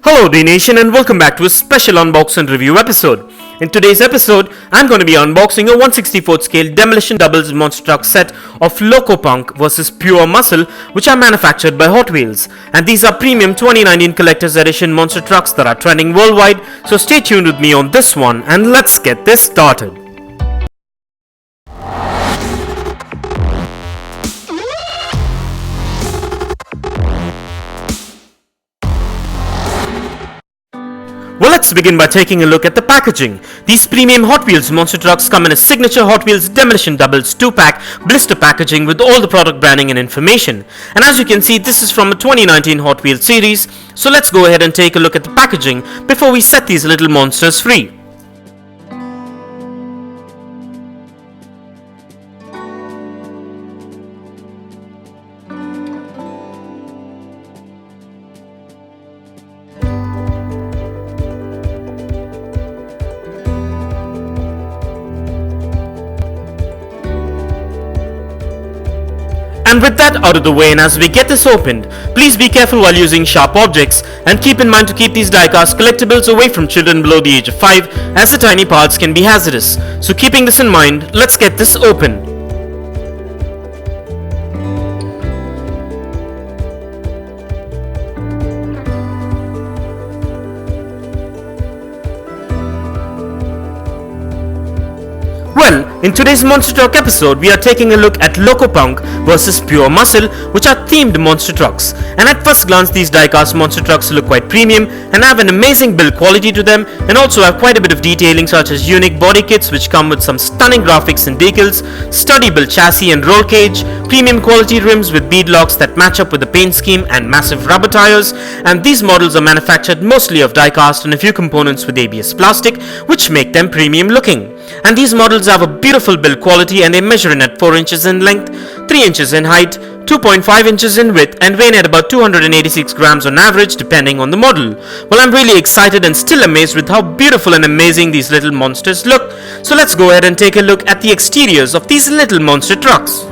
Hello Dnation and welcome back to a special unbox and review episode. In today's episode, I'm going to be unboxing a 1/64 scale Demolition doubles monster truck set of Locopunk versus Pure Muscle, which are manufactured by Hot Wheels. And these are premium 2019 collector's edition monster trucks that are trending worldwide, so stay tuned with me on this one and let's get this started. Well, let's begin by taking a look at the packaging. These premium Hot Wheels monster trucks come in a signature Hot Wheels Demolition doubles 2-pack blister packaging with all the product branding and information. And as you can see, this is from a 2019 Hot Wheels series, so let's go ahead and take a look at the packaging before we set these little monsters free. And with that out of the way, and as we get this opened, please be careful while using sharp objects and keep in mind to keep these diecast collectibles away from children below the age of 5, as the tiny parts can be hazardous. So keeping this in mind, let's get this open. Well, in today's Monster Truck episode, we are taking a look at Locopunk versus Pure Muscle, which are themed monster trucks. And at first glance, these diecast monster trucks look quite premium and have an amazing build quality to them, and also have quite a bit of detailing such as unique body kits which come with some stunning graphics and decals, sturdy built chassis and roll cage, premium quality rims with bead locks that match up with the paint scheme, and massive rubber tires. And these models are manufactured mostly of diecast and a few components with ABS plastic, which make them premium looking. And these models have a beautiful build quality, and they measure in at 4 inches in length, 3 inches in height, 2.5 inches in width, and weigh in at about 286 grams on average depending on the model. Well, I'm really excited and still amazed with how beautiful and amazing these little monsters look. So let's go ahead and take a look at the exteriors of these little monster trucks.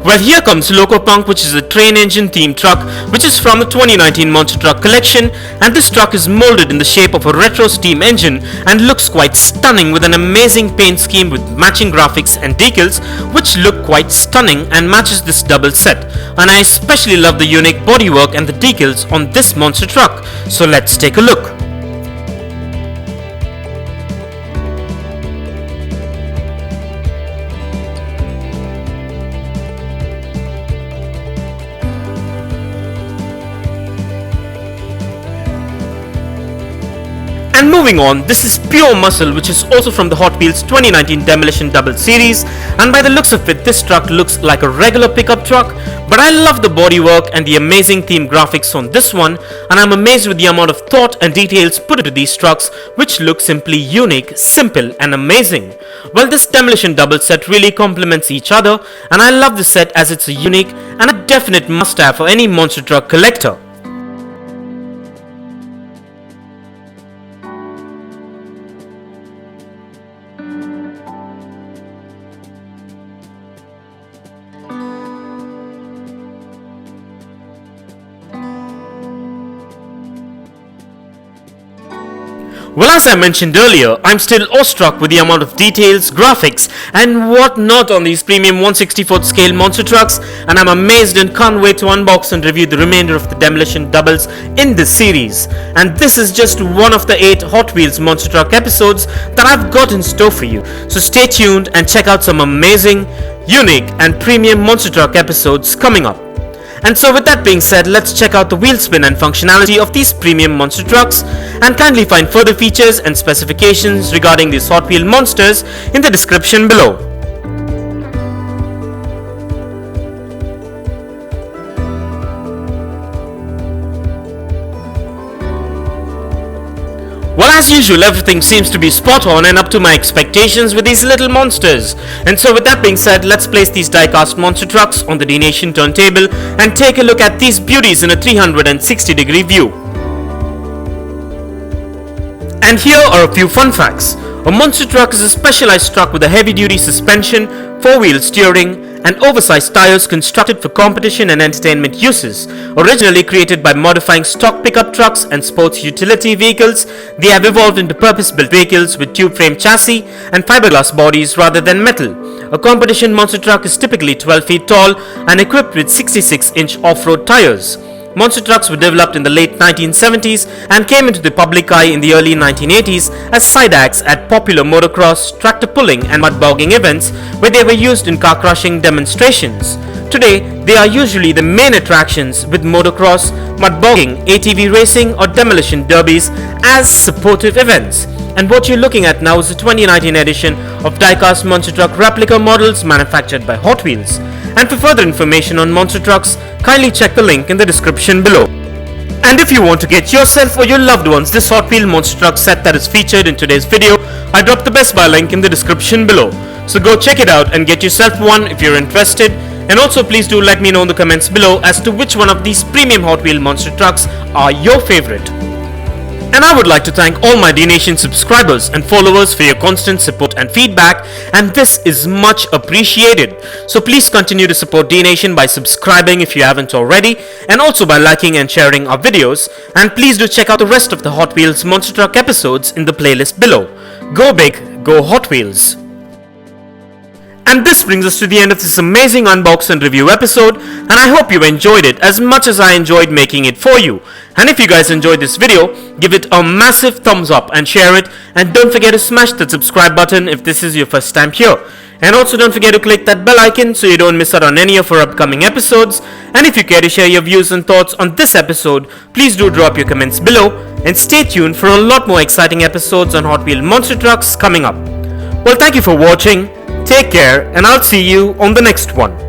Well, here comes Locopunk, which is a train engine themed truck which is from the 2019 Monster Truck collection, and this truck is molded in the shape of a retro steam engine and looks quite stunning with an amazing paint scheme with matching graphics and decals which look quite stunning and matches this double set. And I especially love the unique bodywork and the decals on this monster truck, so let's take a look. And moving on, this is Pure Muscle, which is also from the Hot Wheels 2019 Demolition Double series, and by the looks of it, this truck looks like a regular pickup truck, but I love the bodywork and the amazing theme graphics on this one, and I'm amazed with the amount of thought and details put into these trucks, which look simply unique, simple and amazing. Well, this Demolition Double set really complements each other, and I love this set as it's a unique and a definite must-have for any monster truck collector. Well, as I mentioned earlier, I'm still awestruck with the amount of details, graphics and whatnot on these premium 1/64 scale monster trucks, and I'm amazed and can't wait to unbox and review the remainder of the Demolition doubles in this series. And this is just one of the 8 Hot Wheels monster truck episodes that I've got in store for you, so stay tuned and check out some amazing, unique and premium monster truck episodes coming up. And so with that being said, let's check out the wheel spin and functionality of these premium monster trucks, and kindly find further features and specifications regarding these Hot Wheel monsters in the description below. Well, as usual, everything seems to be spot on and up to my expectations with these little monsters. And so with that being said, let's place these diecast monster trucks on the Dnation turntable and take a look at these beauties in a 360-degree view. And here are a few fun facts. A monster truck is a specialized truck with a heavy-duty suspension, 4-wheel steering and oversized tires constructed for competition and entertainment uses. Originally created by modifying stock pickup trucks and sports utility vehicles, they have evolved into purpose-built vehicles with tube frame chassis and fiberglass bodies rather than metal. A competition monster truck is typically 12 feet tall and equipped with 66-inch off-road tires. Monster trucks were developed in the late 1970s and came into the public eye in the early 1980s as side acts at popular motocross, tractor pulling and mud bogging events where they were used in car crushing demonstrations. Today, they are usually the main attractions with motocross, mud bogging, ATV racing or demolition derbies as supportive events. And what you're looking at now is the 2019 edition of Diecast Monster Truck replica models manufactured by Hot Wheels. And for further information on monster trucks, kindly check the link in the description below. And if you want to get yourself or your loved ones this Hot Wheel monster truck set that is featured in today's video, I dropped the Best Buy link in the description below. So go check it out and get yourself one if you're interested. And also please do let me know in the comments below as to which one of these premium Hot Wheel monster trucks are your favorite. And I would like to thank all my Dnation subscribers and followers for your constant support and feedback, and this is much appreciated. So please continue to support Dnation by subscribing if you haven't already, and also by liking and sharing our videos. And please do check out the rest of the Hot Wheels Monster Truck episodes in the playlist below. Go big, go Hot Wheels! And this brings us to the end of this amazing unbox and review episode, and I hope you enjoyed it as much as I enjoyed making it for you. And if you guys enjoyed this video, give it a massive thumbs up and share it, and don't forget to smash that subscribe button if this is your first time here. And also don't forget to click that bell icon so you don't miss out on any of our upcoming episodes. And if you care to share your views and thoughts on this episode, please do drop your comments below, and stay tuned for a lot more exciting episodes on Hot Wheel monster trucks coming up. Well, thank you for watching. Take care, and I'll see you on the next one.